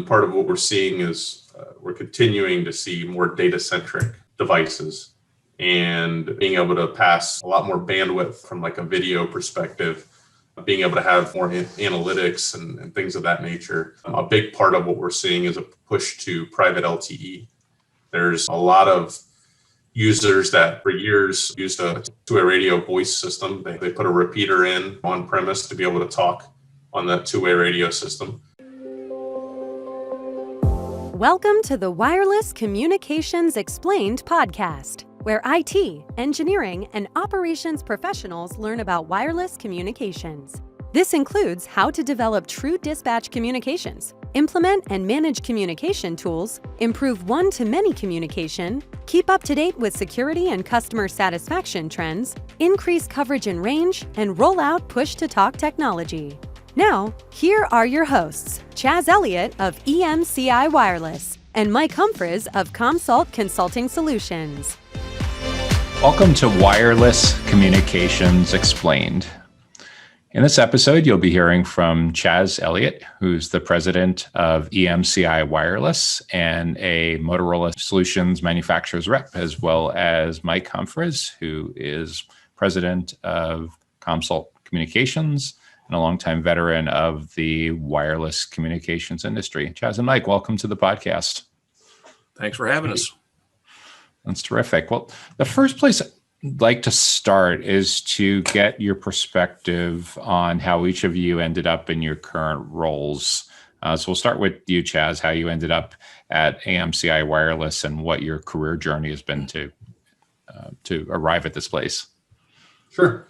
Part of what we're seeing is we're continuing to see more data-centric devices and being able to pass a lot more bandwidth from like a video perspective, being able to have more analytics and things of that nature. A big part of what we're seeing is a push to private LTE. There's a lot of users that for years used a two-way radio voice system. They put a repeater in on premise to be able to talk on that two-way radio system. Welcome to the Wireless Communications Explained podcast, where IT, engineering, and operations professionals learn about wireless communications. This includes how to develop true dispatch communications, implement and manage communication tools, improve one-to-many communication, keep up to date with security and customer satisfaction trends, increase coverage and range, and roll out push-to-talk technology. Now, here are your hosts, Chas Elliott of EMCI WIreless and Mike Humphress of Commsult Consulting Solutions. Welcome to Wireless Communications Explained. In this episode, you'll be hearing from Chas Elliott, who's the president of EMCI WIreless and a Motorola Solutions manufacturer's rep, as well as Mike Humphress, who is president of Commsult Communications and a longtime veteran of the wireless communications industry. Chas and Mike, welcome to the podcast. Thanks for having us. That's terrific. Well, the first place I'd like to start is to get your perspective on how each of you ended up in your current roles. So we'll start with you, Chas, how you ended up at EMCI WIreless and what your career journey has been to arrive at this place. Sure.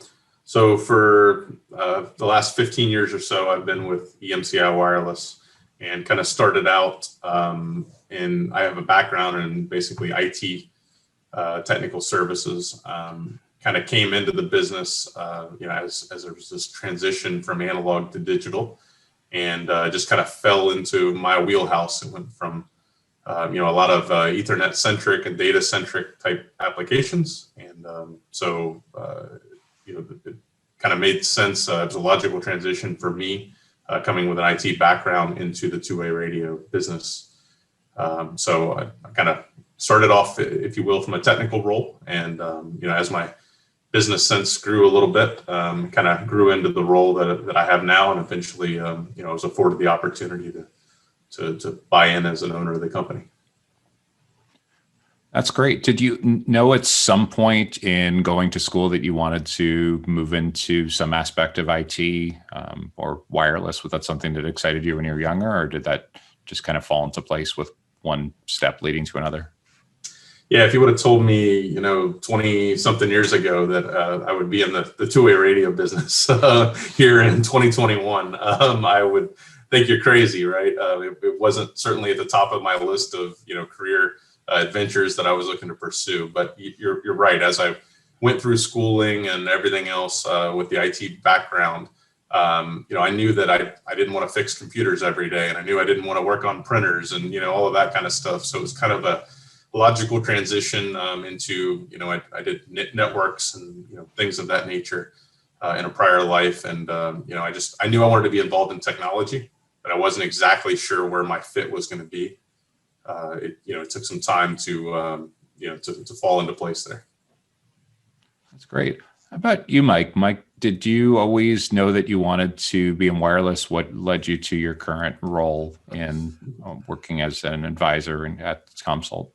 So for the last 15 years or so, I've been with EMCI WIreless and kind of started out I have a background in basically IT technical services. Kind of came into the business, as there was this transition from analog to digital, and just kind of fell into my wheelhouse. It went from a lot of Ethernet centric and data centric type applications, and it kind of made sense. It was a logical transition for me coming with an IT background into the two-way radio business. So I kind of started off, if you will, from a technical role. And, as my business sense grew a little bit, kind of grew into the role that I have now. And eventually, I was afforded the opportunity to buy in as an owner of the company. That's great. Did you know at some point in going to school that you wanted to move into some aspect of IT or wireless? Was that something that excited you when you were younger, or did that just kind of fall into place with one step leading to another? Yeah, if you would have told me, 20 something years ago that I would be in the two-way radio business here in 2021, I would think you're crazy, right? It wasn't certainly at the top of my list of, career adventures that I was looking to pursue. But you're right. As I went through schooling and everything else with the IT background, I knew that I didn't want to fix computers every day, and I knew I didn't want to work on printers and, all of that kind of stuff. So it was kind of a logical transition into, I did networks and, things of that nature in a prior life. And, I knew I wanted to be involved in technology, but I wasn't exactly sure where my fit was going to be. It took some time to fall into place there. That's great. How about you, Mike? Mike, did you always know that you wanted to be in wireless? What led you to your current role in working as an advisor at Commsult?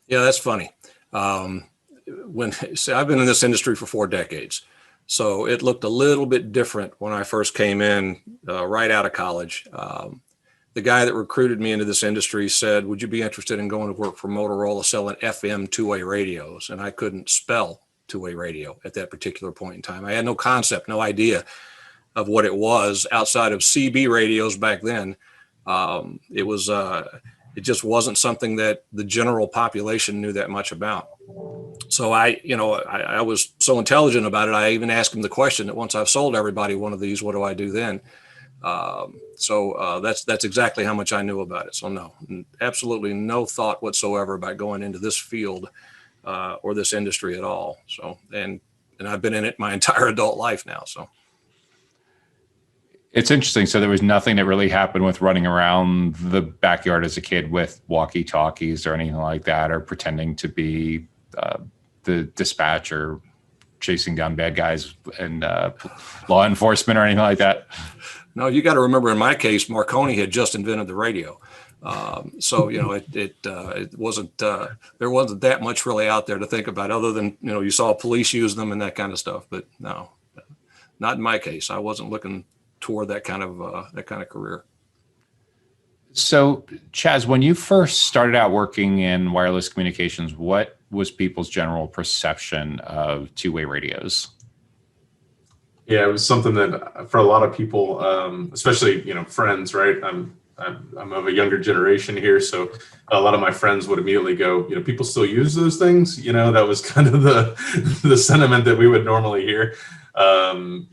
Yeah, that's funny. I've been in this industry for 4 decades, so it looked a little bit different when I first came in right out of college. The guy that recruited me into this industry said, "Would you be interested in going to work for Motorola selling FM two-way radios?" And I couldn't spell two-way radio at that particular point in time. I had no concept, no idea of what it was outside of CB radios back then. It just wasn't something that the general population knew that much about. So I was so intelligent about it. I even asked him the question that once I've sold everybody one of these, what do I do then? That's exactly how much I knew about it. So no, absolutely no thought whatsoever about going into this field or this industry at all. So, and I've been in it my entire adult life now. So It's interesting. So there was nothing that really happened with running around the backyard as a kid with walkie-talkies or anything like that, or pretending to be the dispatch or chasing down bad guys and law enforcement or anything like that. No, you got to remember, in my case, Marconi had just invented the radio. So, it wasn't, there wasn't that much really out there to think about, other than, you saw police use them and that kind of stuff. But no, not in my case. I wasn't looking toward that kind of career. So, Chas, when you first started out working in wireless communications, what was people's general perception of two-way radios? Yeah, it was something that for a lot of people, especially, friends, right? I'm of a younger generation here, so a lot of my friends would immediately go, people still use those things. That was kind of the sentiment that we would normally hear. And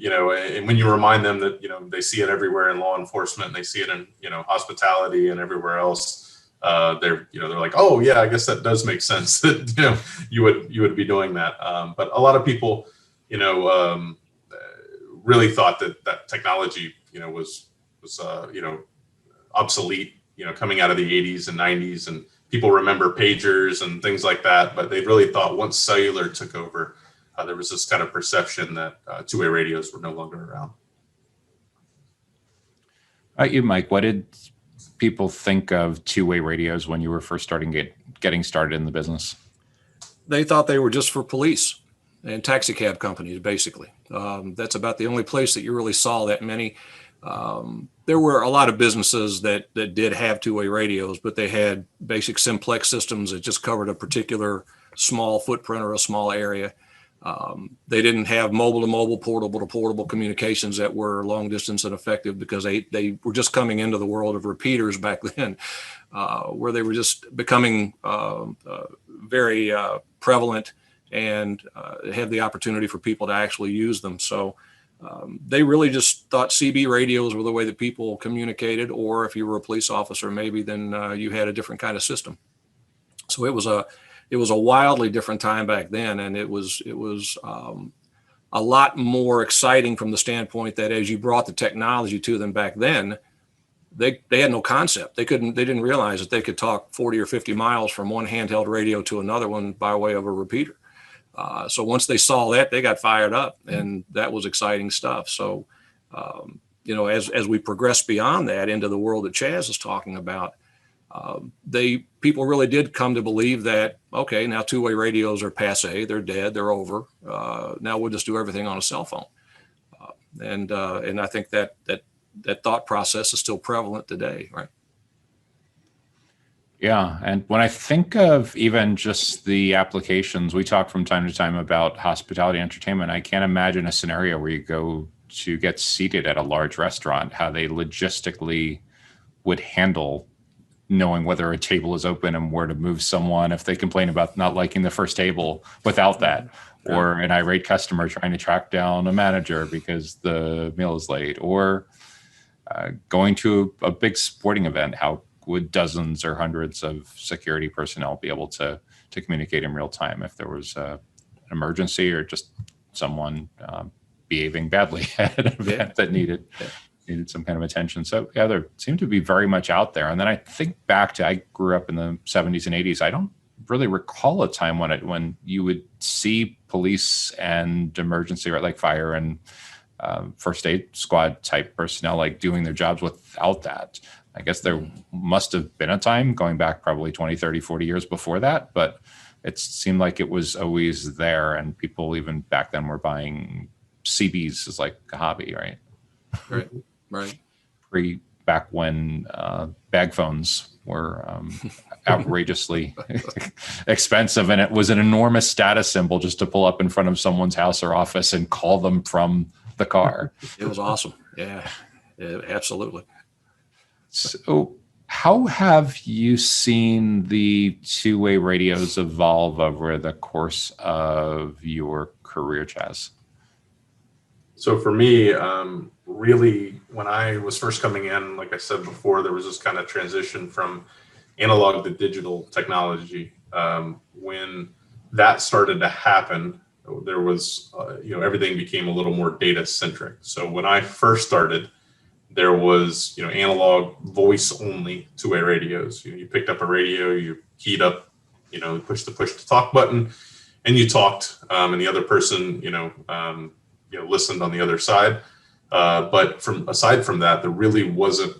when you remind them that, they see it everywhere in law enforcement, and they see it in, hospitality and everywhere else, they're like, oh yeah, I guess that does make sense that, you would be doing that. But a lot of people, really thought that technology, was obsolete, coming out of the 80s and 90s, and people remember pagers and things like that. But they really thought once cellular took over, there was this kind of perception that two-way radios were no longer around. You, Mike, what did people think of two-way radios when you were first getting started in the business? They thought they were just for police and taxi cab companies, basically. That's about the only place that you really saw that many. There were a lot of businesses that did have two-way radios, but they had basic simplex systems that just covered a particular small footprint or a small area. They didn't have mobile-to-mobile, portable-to-portable communications that were long-distance and effective, because they were just coming into the world of repeaters back then, where they were just becoming very prevalent, and have the opportunity for people to actually use them. So they really just thought CB radios were the way that people communicated, or if you were a police officer, maybe then you had a different kind of system. So it was a wildly different time back then, and it was a lot more exciting from the standpoint that as you brought the technology to them back then, they had no concept. They didn't realize that they could talk 40 or 50 miles from one handheld radio to another one by way of a repeater. So once they saw that, they got fired up, and that was exciting stuff. So, as we progress beyond that into the world that Chas is talking about, people really did come to believe that, okay, now two-way radios are passé, they're dead, they're over. Now we'll just do everything on a cell phone. And I think that thought process is still prevalent today, right? Yeah. And when I think of even just the applications, we talk from time to time about hospitality entertainment. I can't imagine a scenario where you go to get seated at a large restaurant, how they logistically would handle knowing whether a table is open and where to move someone if they complain about not liking the first table without that, or an irate customer trying to track down a manager because the meal is late, or going to a big sporting event. How would dozens or hundreds of security personnel be able to communicate in real time if there was an emergency or just someone behaving badly at an event that needed some kind of attention? So yeah, there seemed to be very much out there. And then I think back to, I grew up in the 70s and 80s. I don't really recall a time when you would see police and emergency, right, like fire and first aid squad type personnel, like doing their jobs without that. I guess there must have been a time going back probably 20, 30, 40 years before that, but it seemed like it was always there. And people even back then were buying CBs as like a hobby, right? Right. Back when bag phones were outrageously expensive, and it was an enormous status symbol just to pull up in front of someone's house or office and call them from the car. It was awesome. Yeah, absolutely. So how have you seen the two-way radios evolve over the course of your career, Chas? So for me, really, when I was first coming in, like I said before, there was this kind of transition from analog to digital technology. When that started to happen, there was, everything became a little more data centric. So when I first started, there was, analog voice only two-way radios. You picked up a radio, you keyed up, push the push-to-talk button, and you talked, and the other person, listened on the other side. But aside from that, there really wasn't,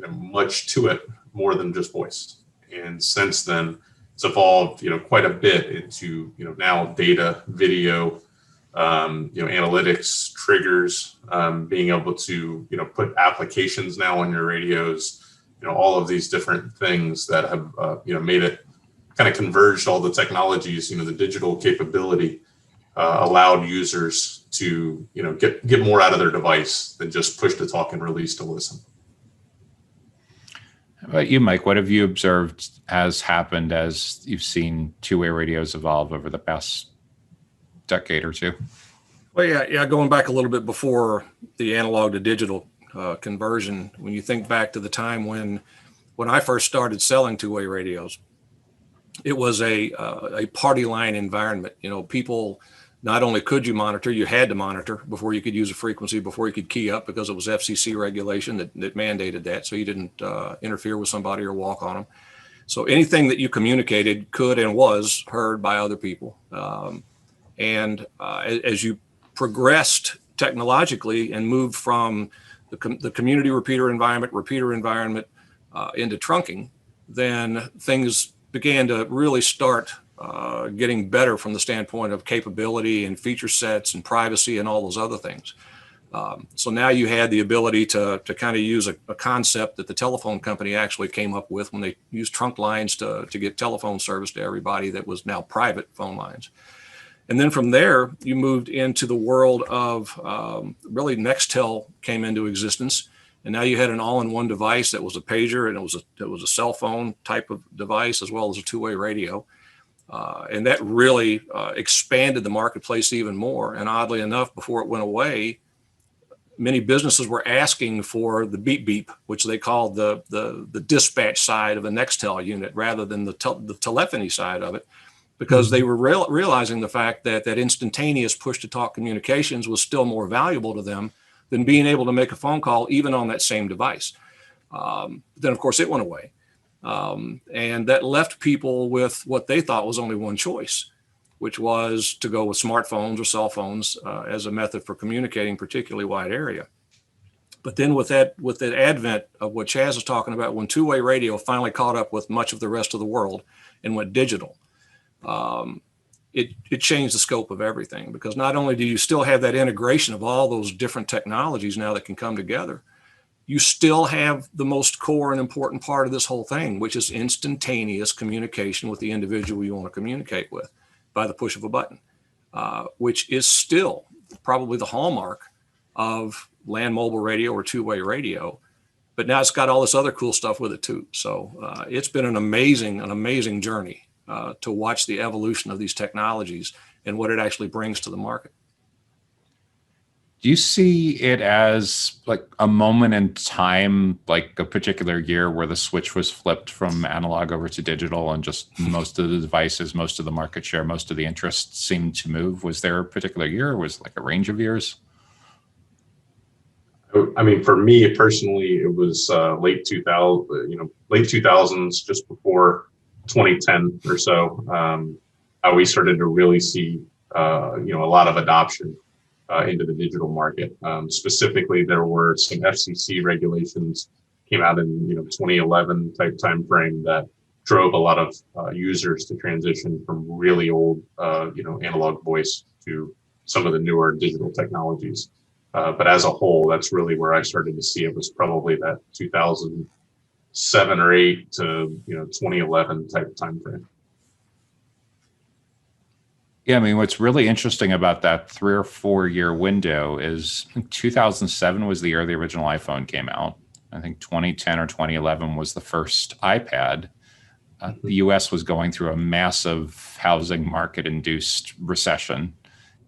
much to it more than just voice. And since then, it's evolved, quite a bit into, now data, video, analytics, triggers, being able to, put applications now on your radios, all of these different things that have, made it kind of converged all the technologies, the digital capability allowed users to, get more out of their device than just push to talk and release to listen. How about you, Mike? What have you observed has happened as you've seen two-way radios evolve over the past decade or two? Well, yeah. Going back a little bit before the analog to digital conversion, when you think back to the time when I first started selling two-way radios, it was a party line environment. People, not only could you monitor, you had to monitor before you could use a frequency, before you could key up, because it was FCC regulation that mandated that. So you didn't interfere with somebody or walk on them. So anything that you communicated could and was heard by other people. As you progressed technologically and moved from the community repeater environment into trunking, then things began to really start getting better from the standpoint of capability and feature sets and privacy and all those other things. So now you had the ability to kind of use a concept that the telephone company actually came up with when they used trunk lines to get telephone service to everybody that was now private phone lines. And then from there, you moved into the world of really Nextel came into existence. And now you had an all-in-one device that was a pager, and it was a cell phone type of device as well as a two-way radio. And that really expanded the marketplace even more. And oddly enough, before it went away, many businesses were asking for the beep beep, which they called the dispatch side of a Nextel unit rather than the telephony side of it, because they were realizing the fact that instantaneous push-to-talk communications was still more valuable to them than being able to make a phone call even on that same device. Then, of course, it went away. And that left people with what they thought was only one choice, which was to go with smartphones or cell phones as a method for communicating particularly wide area. But then with that advent of what Chas is talking about, when two-way radio finally caught up with much of the rest of the world and went digital, it changed the scope of everything, because not only do you still have that integration of all those different technologies now that can come together, you still have the most core and important part of this whole thing, which is instantaneous communication with the individual you want to communicate with by the push of a button, which is still probably the hallmark of land mobile radio or two-way radio. But now it's got all this other cool stuff with it too. So it's been an amazing journey to watch the evolution of these technologies and what it actually brings to the market. Do you see it as like a moment in time, like a particular year where the switch was flipped from analog over to digital and just most of the devices, most of the market share, most of the interest seemed to move? Was there a particular year, or was it like a range of years? I mean, for me personally, it was late 2000s, just before 2010 or so, we started to really see, a lot of adoption into the digital market. Specifically, there were some FCC regulations came out in 2011 type timeframe that drove a lot of users to transition from really old analog voice to some of the newer digital technologies. But as a whole, that's really where I started to see it, was probably that 2007 or 8 to 2011 type timeframe. Yeah, I mean, what's really interesting about that 3 or 4 year window is 2007 was the year the original iPhone came out. I think 2010 or 2011 was the first iPad. The US was going through a massive housing market induced recession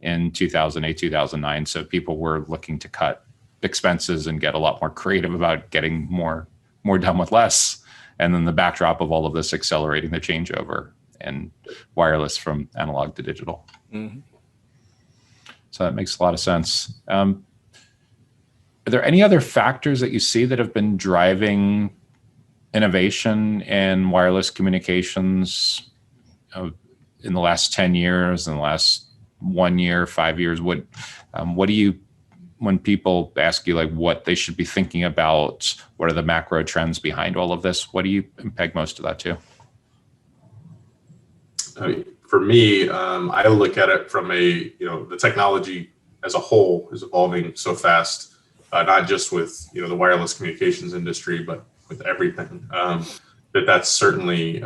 in 2008, 2009. So people were looking to cut expenses and get a lot more creative about getting more done with less. And then the backdrop of all of this accelerating the changeover and wireless from analog to digital. Mm-hmm. So that makes a lot of sense. Are there any other factors that you see that have been driving innovation in wireless communications in the last 10 years, in the last 1 year, 5 years? What do you, when people ask you like what they should be thinking about, what are the macro trends behind all of this? What do you peg most of that to? For me, I look at it from the technology as a whole is evolving so fast, not just with, the wireless communications industry, but with everything. That's certainly,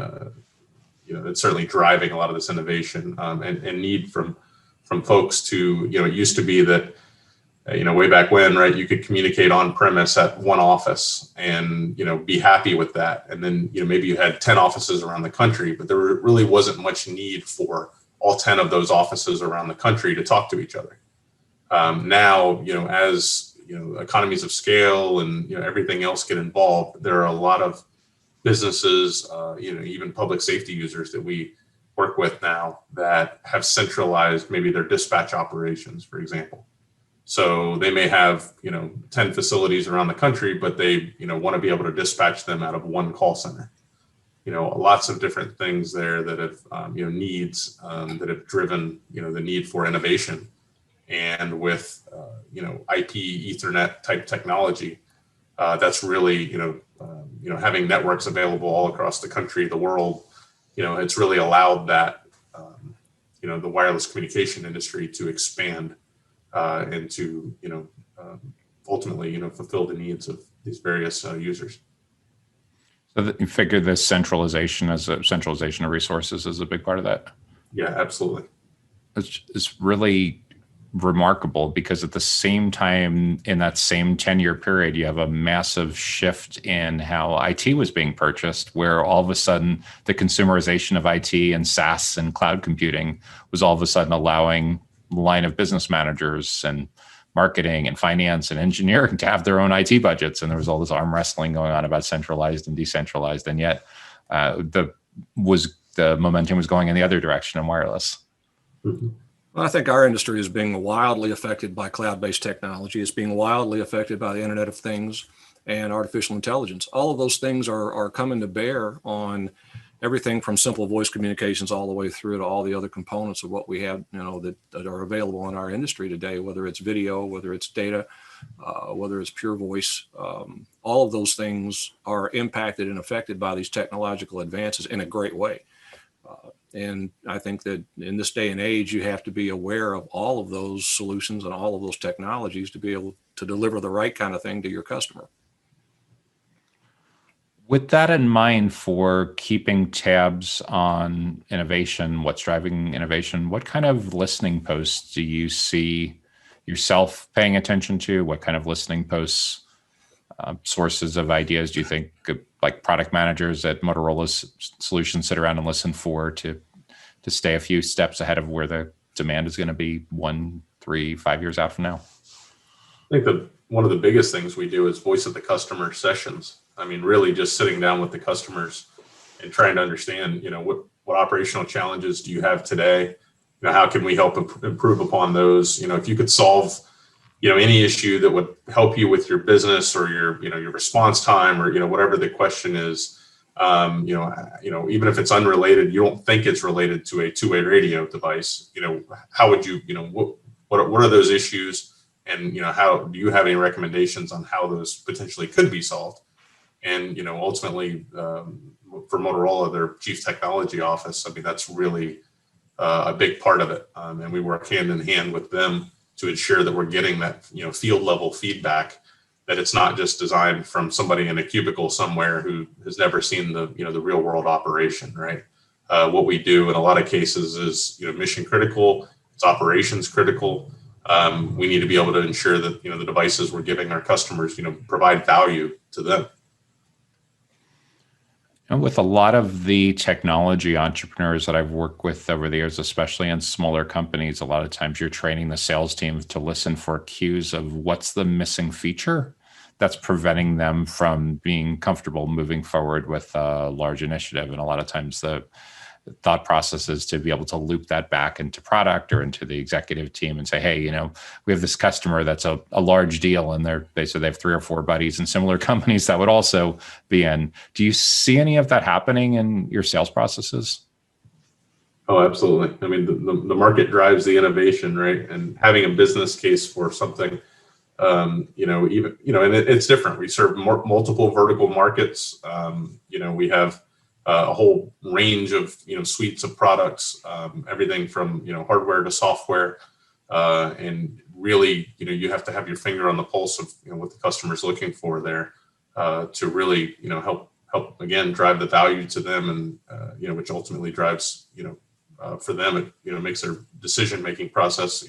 it's certainly driving a lot of this innovation and need from folks to, it used to be that, way back when, right, you could communicate on premise at one office and, be happy with that. And then, maybe you had 10 offices around the country, but there really wasn't much need for all 10 of those offices around the country to talk to each other. Now, as, economies of scale and, everything else get involved, there are a lot of businesses, even public safety users that we work with now that have centralized maybe their dispatch operations, for example. So they may have, 10 facilities around the country, but they, want to be able to dispatch them out of one call center. Lots of different things there that have, needs that have driven, the need for innovation. And with, IP Ethernet type technology, that's really, having networks available all across the country, the world, it's really allowed that, the wireless communication industry to expand and to, ultimately, fulfill the needs of these various users. So that you figure this centralization of resources is a big part of that. Yeah, absolutely. It's really remarkable because at the same time, in that same 10-year period, you have a massive shift in how IT was being purchased, where all of a sudden the consumerization of IT and SaaS and cloud computing was all of a sudden allowing line of business managers and marketing and finance and engineering to have their own IT budgets. And there was all this arm wrestling going on about centralized and decentralized. And yet the momentum was going in the other direction in wireless. Mm-hmm. Well, I think our industry is being wildly affected by cloud-based technology. It's being wildly affected by the Internet of Things and artificial intelligence. All of those things are coming to bear on everything from simple voice communications all the way through to all the other components of what we have, that are available in our industry today, whether it's video, whether it's data, whether it's pure voice. All of those things are impacted and affected by these technological advances in a great way. And I think that in this day and age, you have to be aware of all of those solutions and all of those technologies to be able to deliver the right kind of thing to your customer. With that in mind, for keeping tabs on innovation, what's driving innovation, what kind of listening posts do you see yourself paying attention to? What kind of listening posts, sources of ideas do you think like product managers at Motorola Solutions sit around and listen for to stay a few steps ahead of where the demand is going to be 1, 3, 5 years out from now? I think that one of the biggest things we do is voice of the customer sessions. I mean, really just sitting down with the customers and trying to understand, what operational challenges do you have today? How can we help improve upon those? If you could solve, any issue that would help you with your business or your response time or, whatever the question is, even if it's unrelated, you don't think it's related to a two-way radio device, how would you, what are those issues? And, how do you have any recommendations on how those potentially could be solved? And, ultimately, for Motorola, their chief technology office, I mean, that's really a big part of it. And we work hand in hand with them to ensure that we're getting that, field level feedback, that it's not just designed from somebody in a cubicle somewhere who has never seen the real world operation, right? What we do in a lot of cases is, mission critical, it's operations critical. We need to be able to ensure that, the devices we're giving our customers, provide value to them. And with a lot of the technology entrepreneurs that I've worked with over the years, especially in smaller companies, a lot of times you're training the sales team to listen for cues of what's the missing feature that's preventing them from being comfortable moving forward with a large initiative. And a lot of times the thought processes to be able to loop that back into product or into the executive team and say, hey, we have this customer that's a large deal, and they have 3 or 4 buddies in similar companies that would also be in. Do you see any of that happening in your sales processes? Oh, absolutely. I mean, the market drives the innovation, right? And having a business case for something, and it's different. We serve multiple vertical markets. We have a whole range of, suites of products, everything from, hardware to software. And really, you have to have your finger on the pulse of, what the customer's looking for there, to really, help again, drive the value to them, and, which ultimately drives, for them, it makes their decision-making process,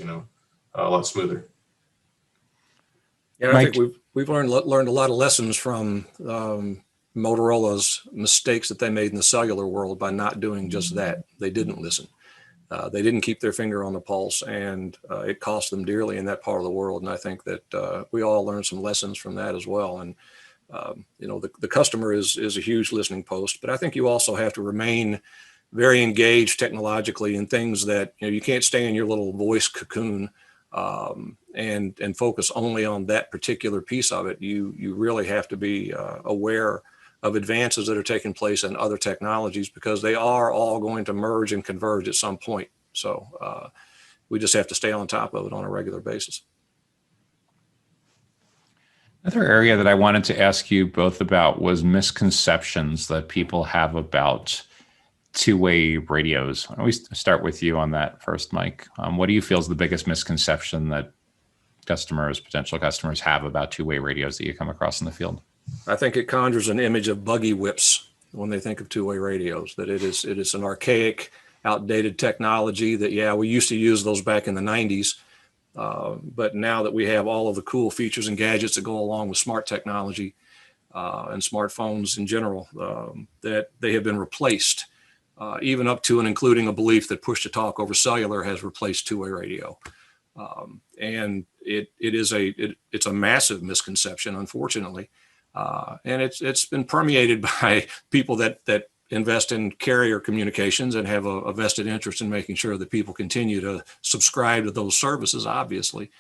a lot smoother. Yeah, I think we've learned a lot of lessons from Motorola's mistakes that they made in the cellular world by not doing just that. They didn't listen. They didn't keep their finger on the pulse, and it cost them dearly in that part of the world. And I think that we all learned some lessons from that as well. And the customer is a huge listening post, but I think you also have to remain very engaged technologically in things that you can't stay in your little voice cocoon and focus only on that particular piece of it. You really have to be aware of advances that are taking place in other technologies, because they are all going to merge and converge at some point. So we just have to stay on top of it on a regular basis. Another area that I wanted to ask you both about was misconceptions that people have about two-way radios. I always start with you on that first, Mike. What do you feel is the biggest misconception that potential customers have about two-way radios that you come across in the field? I think it conjures an image of buggy whips when they think of two-way radios, that it is an archaic, outdated technology that, we used to use those back in the 90s. But now that we have all of the cool features and gadgets that go along with smart technology and smartphones in general, that they have been replaced, even up to and including a belief that push-to-talk over cellular has replaced two-way radio. And it's a massive misconception, unfortunately. And it's been permeated by people that invest in carrier communications and have a vested interest in making sure that people continue to subscribe to those services, obviously.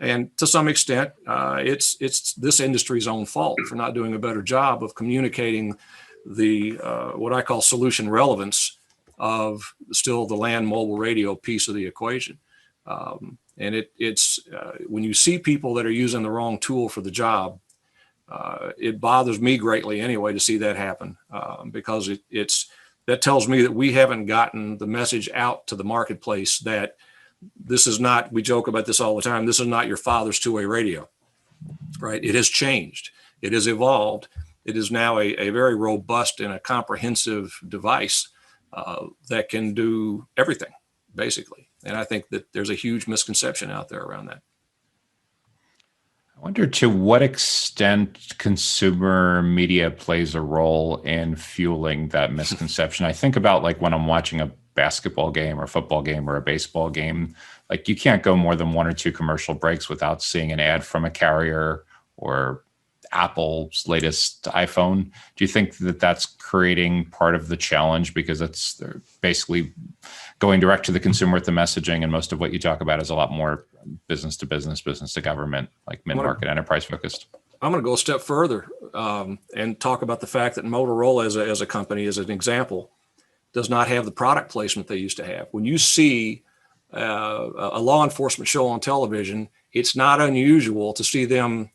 And to some extent, it's this industry's own fault for not doing a better job of communicating the what I call solution relevance of still the land mobile radio piece of the equation. And it's when you see people that are using the wrong tool for the job, it bothers me greatly anyway to see that happen, because that tells me that we haven't gotten the message out to the marketplace that this is not, we joke about this all the time, this is not your father's two-way radio, right? It has changed. It has evolved. It is now a very robust and a comprehensive device that can do everything, basically. And I think that there's a huge misconception out there around that. I wonder to what extent consumer media plays a role in fueling that misconception. I think about like when I'm watching a basketball game or a football game or a baseball game, like you can't go more than 1 or 2 commercial breaks without seeing an ad from a carrier or Apple's latest iPhone. Do you think that that's creating part of the challenge because they're basically going direct to the consumer with the messaging, and most of what you talk about is a lot more business to business, business to government, like mid-market enterprise focused? I'm going to go a step further and talk about the fact that Motorola as a company, as an example, does not have the product placement they used to have. When you see a law enforcement show on television, it's not unusual to see them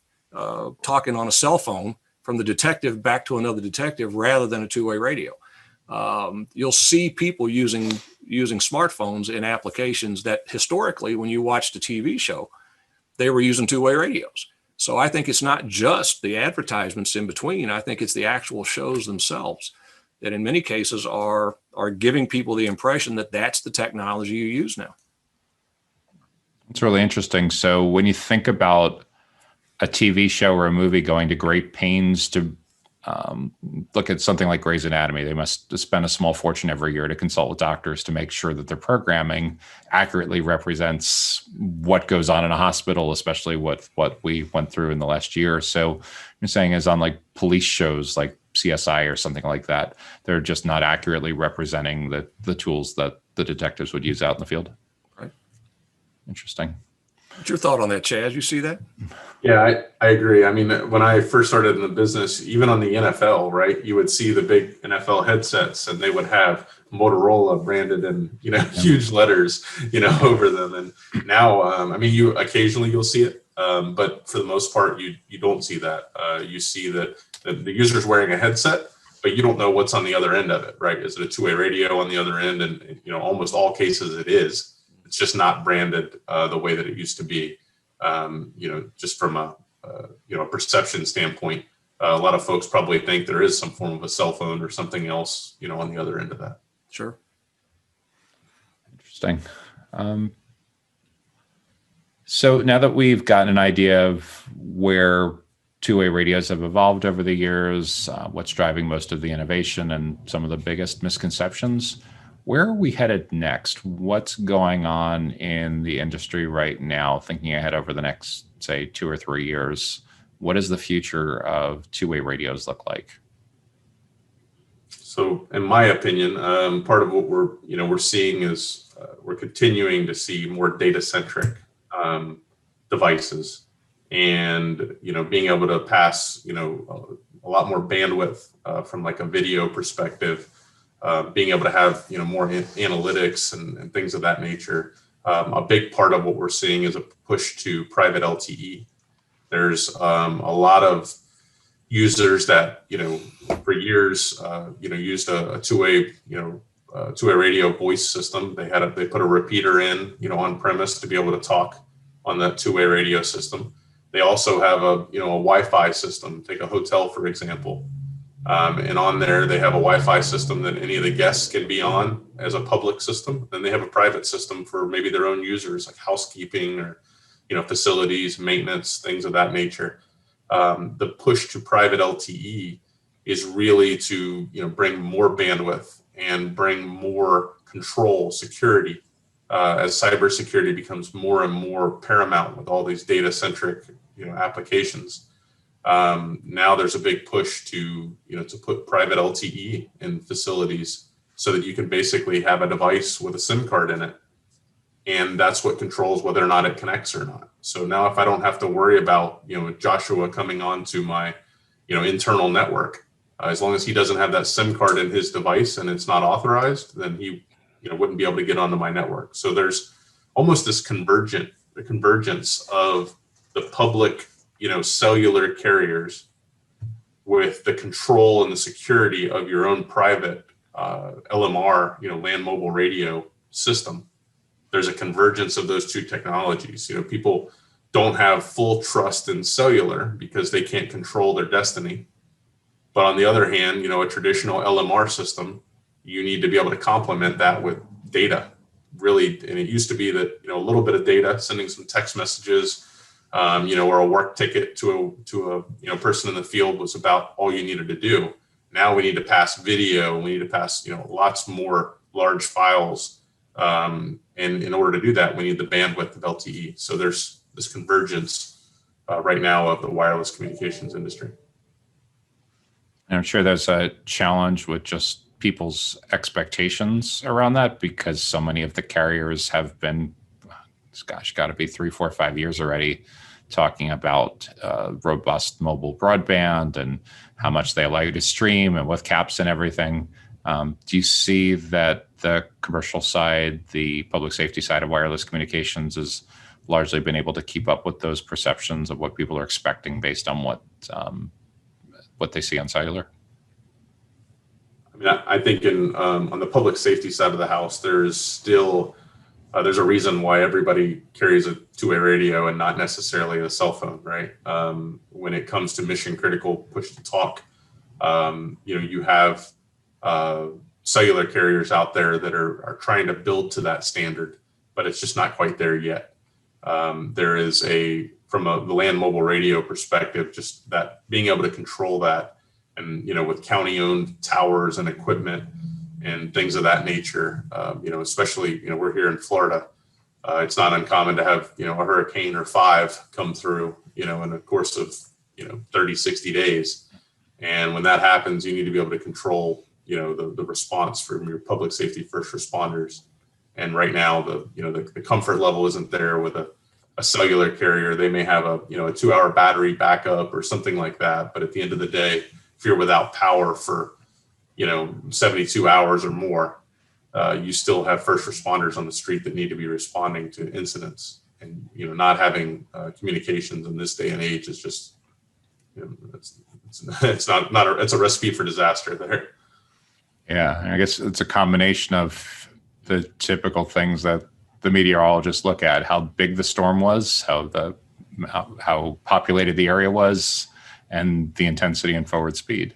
talking on a cell phone from the detective back to another detective rather than a two-way radio. You'll see people using smartphones in applications that historically, when you watched a TV show, they were using two-way radios. So I think it's not just the advertisements in between. I think it's the actual shows themselves that in many cases are giving people the impression that that's the technology you use now. It's really interesting. So when you think about a TV show or a movie going to great pains to look at something like Grey's Anatomy, they must spend a small fortune every year to consult with doctors to make sure that their programming accurately represents what goes on in a hospital, especially what we went through in the last year. So you're saying is on like police shows like CSI or something like that. They're just not accurately representing the tools that the detectives would use out in the field. Right. Interesting. What's your thought on that, Chaz? You see that? Yeah, I agree. I mean, when I first started in the business, even on the NFL, right, you would see the big NFL headsets and they would have Motorola branded in, huge letters, over them. And now, I mean, you'll see it, but for the most part, you don't see that. You see that the user's wearing a headset, but you don't know what's on the other end of it, right? Is it a two-way radio on the other end? And, almost all cases it is. It's just not branded the way that it used to be. Just from a perception standpoint, a lot of folks probably think there is some form of a cell phone or something else, on the other end of that. Sure. Interesting. So now that we've gotten an idea of where two-way radios have evolved over the years, what's driving most of the innovation and some of the biggest misconceptions, where are we headed next? What's going on in the industry right now, thinking ahead over the next, say, 2 or 3 years? What does the future of two-way radios look like? So in my opinion, part of what we're seeing is we're continuing to see more data-centric devices and, being able to pass, a lot more bandwidth from like a video perspective. Being able to have more analytics and things of that nature. A big part of what we're seeing is a push to private LTE. There's a lot of users that for years used a two-way radio voice system. They put a repeater in on premise to be able to talk on that two-way radio system. They also have a Wi-Fi system. Take a hotel for example. And on there, they have a Wi-Fi system that any of the guests can be on as a public system. Then they have a private system for maybe their own users, like housekeeping or, facilities, maintenance, things of that nature. The push to private LTE is really to, bring more bandwidth and bring more control, security, as cybersecurity becomes more and more paramount with all these data-centric, applications. Now there's a big push to put private LTE in facilities so that you can basically have a device with a SIM card in it. And that's what controls whether or not it connects or not. So now if I don't have to worry about, Joshua coming onto my, internal network, as long as he doesn't have that SIM card in his device and it's not authorized, then he, wouldn't be able to get onto my network. So there's almost this convergence of the public cellular carriers with the control and the security of your own private LMR, land mobile radio system. There's a convergence of those two technologies. People don't have full trust in cellular because they can't control their destiny. But on the other hand, a traditional LMR system, you need to be able to complement that with data. Really, and it used to be that, a little bit of data, sending some text messages, or a work ticket to a person in the field was about all you needed to do. Now we need to pass video. We need to pass, lots more large files. And in order to do that, we need the bandwidth of LTE. So there's this convergence right now of the wireless communications industry. And I'm sure there's a challenge with just people's expectations around that because so many of the carriers have been, got to be 3, 4, 5 years already, talking about robust mobile broadband and how much they allow you to stream and with caps and everything. Do you see that the commercial side, the public safety side of wireless communications has largely been able to keep up with those perceptions of what people are expecting based on what they see on cellular? I mean, I think on the public safety side of the house, there's still there's a reason why everybody carries a two-way radio and not necessarily a cell phone, right? When it comes to mission critical push to talk, you have cellular carriers out there that are trying to build to that standard, but it's just not quite there yet. There is from the land mobile radio perspective, just that being able to control that, and with county-owned towers and equipment and things of that nature, especially we're here in Florida. It's not uncommon to have a hurricane or 5 come through in the course of 30, 60 days. And when that happens, you need to be able to control, the response from your public safety first responders. And right now, the comfort level isn't there with a cellular carrier. They may have a 2-hour battery backup or something like that. But at the end of the day, if you're without power for 72 hours or more, you still have first responders on the street that need to be responding to incidents. And not having communications in this day and age is just it's a recipe for disaster there. Yeah, I guess it's a combination of the typical things that the meteorologists look at: how big the storm was, how populated the area was, and the intensity and forward speed,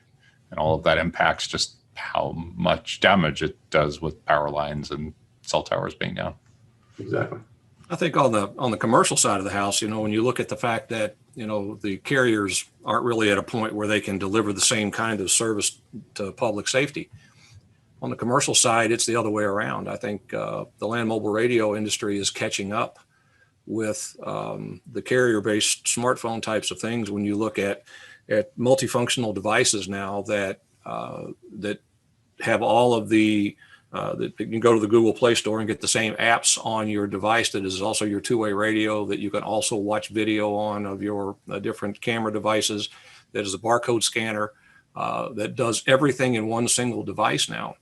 and all of that impacts just how much damage it does with power lines and cell towers being down. Exactly. I think on the commercial side of the house, when you look at the fact that, the carriers aren't really at a point where they can deliver the same kind of service to public safety. On the commercial side, it's the other way around. I think the land mobile radio industry is catching up with the carrier-based smartphone types of things. When you look at multifunctional devices now that have all of the that you can go to the Google Play Store and get the same apps on your device that is also your two-way radio, that you can also watch video on of your different camera devices, that is a barcode scanner, that does everything in one single device now,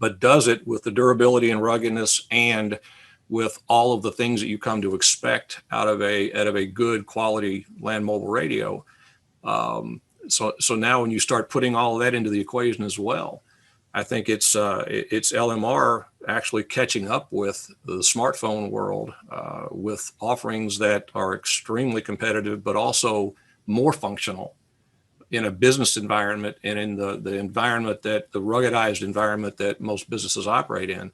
but does it with the durability and ruggedness and with all of the things that you come to expect out of a good quality land mobile radio. So now when you start putting all of that into the equation as well, I think it's LMR actually catching up with the smartphone world with offerings that are extremely competitive, but also more functional in a business environment and in the environment the ruggedized environment that most businesses operate in.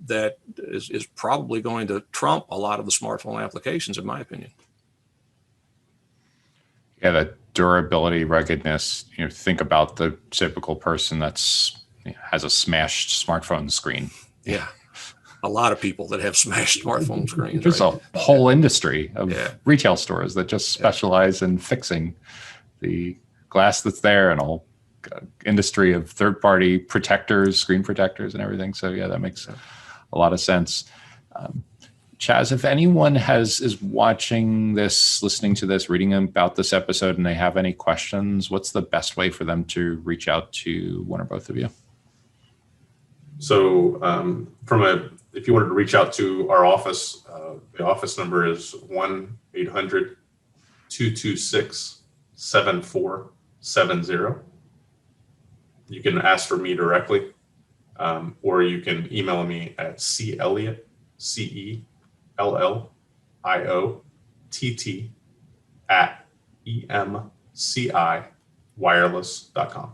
That is probably going to trump a lot of the smartphone applications, in my opinion. Yeah, that durability, ruggedness. Think about the typical person that's has a smashed smartphone screen. Yeah, a lot of people that have smashed smartphone screens. There's right? a whole industry of retail stores that just specialize in fixing the glass that's there, and a whole industry of third-party protectors, screen protectors, and everything. So yeah, that makes a lot of sense. Chas, if anyone is watching this, listening to this, reading about this episode, and they have any questions, what's the best way for them to reach out to one or both of you? So if you wanted to reach out to our office, the office number is 1-800-226-7470. You can ask for me directly, or you can email me at celliott, CELLIOTT at EMCIWireless.com.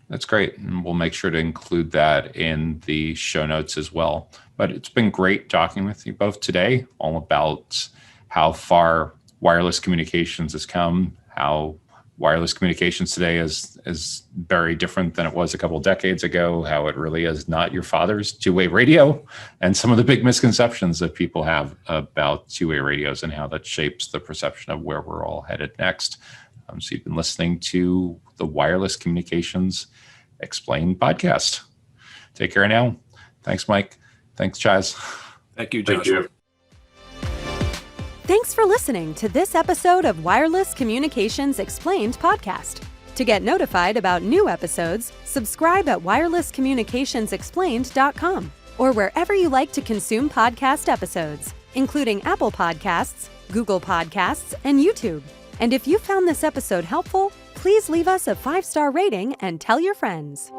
That's great. And we'll make sure to include that in the show notes as well. But it's been great talking with you both today, all about how far wireless communications has come, how wireless communications today is very different than it was a couple of decades ago, how it really is not your father's two-way radio, and some of the big misconceptions that people have about two-way radios and how that shapes the perception of where we're all headed next. So you've been listening to the Wireless Communications Explained podcast. Take care now. Thanks, Mike. Thanks, Chas. Thank you, Joshua. Thanks for listening to this episode of Wireless Communications Explained podcast. To get notified about new episodes, subscribe at wirelesscommunicationsexplained.com or wherever you like to consume podcast episodes, including Apple Podcasts, Google Podcasts, and YouTube. And if you found this episode helpful, please leave us a 5-star rating and tell your friends.